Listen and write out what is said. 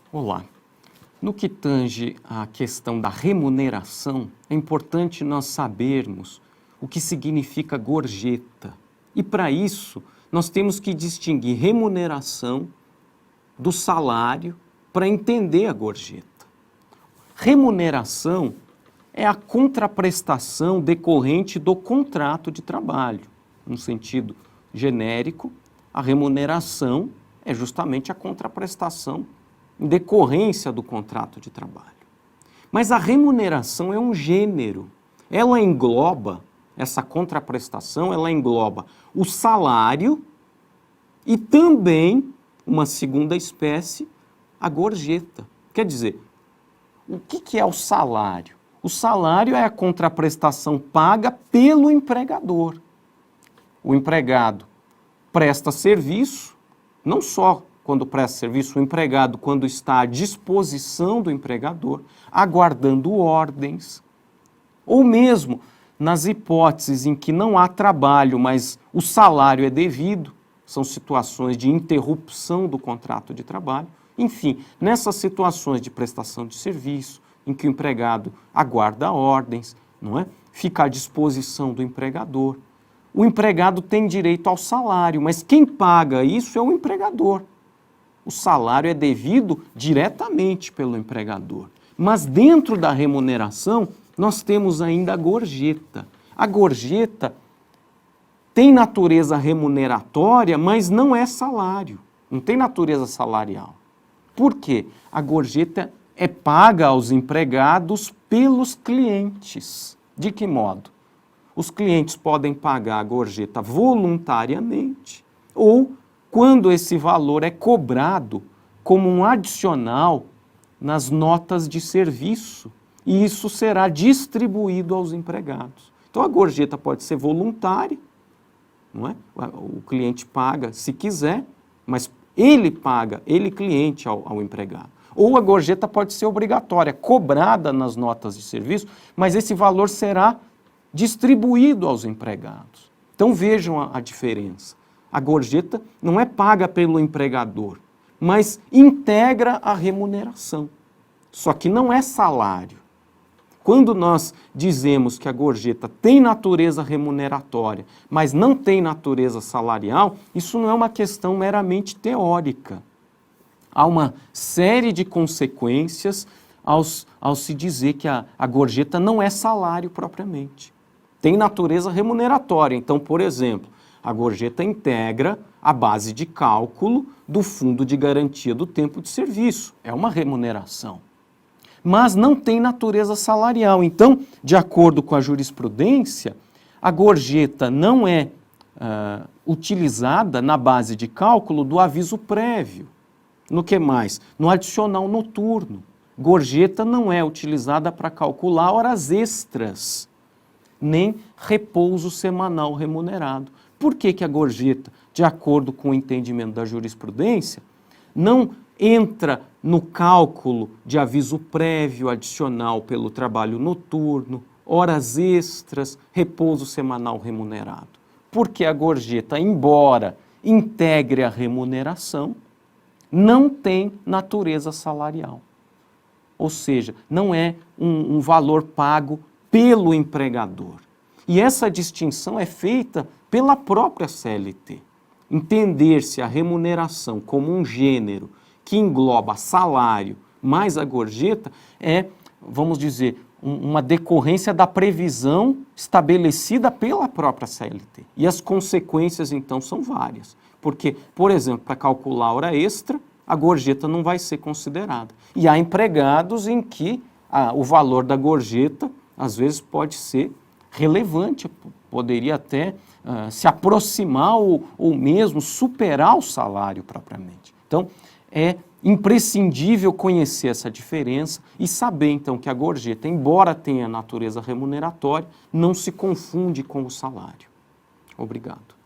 Olá. No que tange à questão da remuneração, é importante nós sabermos o que significa gorjeta. E para isso, nós temos que distinguir remuneração do salário para entender a gorjeta. Remuneração é a contraprestação decorrente do contrato de trabalho. No sentido genérico, a remuneração é justamente a contraprestação em decorrência do contrato de trabalho. Mas a remuneração é um gênero. Ela engloba, essa contraprestação, ela engloba o salário e também, uma segunda espécie, a gorjeta. Quer dizer, o que é o salário? O salário é a contraprestação paga pelo empregador. O empregado presta serviço, não só quando presta serviço, o empregado, quando está à disposição do empregador, aguardando ordens, ou mesmo nas hipóteses em que não há trabalho, mas o salário é devido, são situações de interrupção do contrato de trabalho. Enfim, nessas situações de prestação de serviço, em que o empregado aguarda ordens, não é? Fica à disposição do empregador. O empregado tem direito ao salário, mas quem paga isso é o empregador. O salário é devido diretamente pelo empregador. Mas dentro da remuneração, nós temos ainda a gorjeta. A gorjeta tem natureza remuneratória, mas não é salário. Não tem natureza salarial. Por quê? A gorjeta é paga aos empregados pelos clientes. De que modo? Os clientes podem pagar a gorjeta voluntariamente ou quando esse valor é cobrado como um adicional nas notas de serviço, e isso será distribuído aos empregados. Então a gorjeta pode ser voluntária, não é? O cliente paga se quiser, mas ele paga, ele cliente ao empregado. Ou a gorjeta pode ser obrigatória, cobrada nas notas de serviço, mas esse valor será distribuído aos empregados. Então vejam a diferença. A gorjeta não é paga pelo empregador, mas integra a remuneração. Só que não é salário. Quando nós dizemos que a gorjeta tem natureza remuneratória, mas não tem natureza salarial, isso não é uma questão meramente teórica. Há uma série de consequências ao se dizer que a gorjeta não é salário propriamente. Tem natureza remuneratória. Então, por exemplo, a gorjeta integra a base de cálculo do fundo de garantia do tempo de serviço. É uma remuneração. Mas não tem natureza salarial. Então, de acordo com a jurisprudência, a gorjeta não é utilizada na base de cálculo do aviso prévio. No que mais? No adicional noturno. Gorjeta não é utilizada para calcular horas extras, nem repouso semanal remunerado. Por que a gorjeta, de acordo com o entendimento da jurisprudência, não entra no cálculo de aviso prévio adicional pelo trabalho noturno, horas extras, repouso semanal remunerado? Porque a gorjeta, embora integre a remuneração, não tem natureza salarial. Ou seja, não é um valor pago pelo empregador. E essa distinção é feita pela própria CLT. Entender-se a remuneração como um gênero que engloba salário mais a gorjeta é, vamos dizer, uma decorrência da previsão estabelecida pela própria CLT. E as consequências, então, são várias. Porque, por exemplo, para calcular hora extra, a gorjeta não vai ser considerada. E há empregados em que o valor da gorjeta, às vezes, pode ser relevante, poderia até se aproximar ou mesmo superar o salário propriamente. Então, é imprescindível conhecer essa diferença e saber, então, que a gorjeta, embora tenha natureza remuneratória, não se confunde com o salário. Obrigado.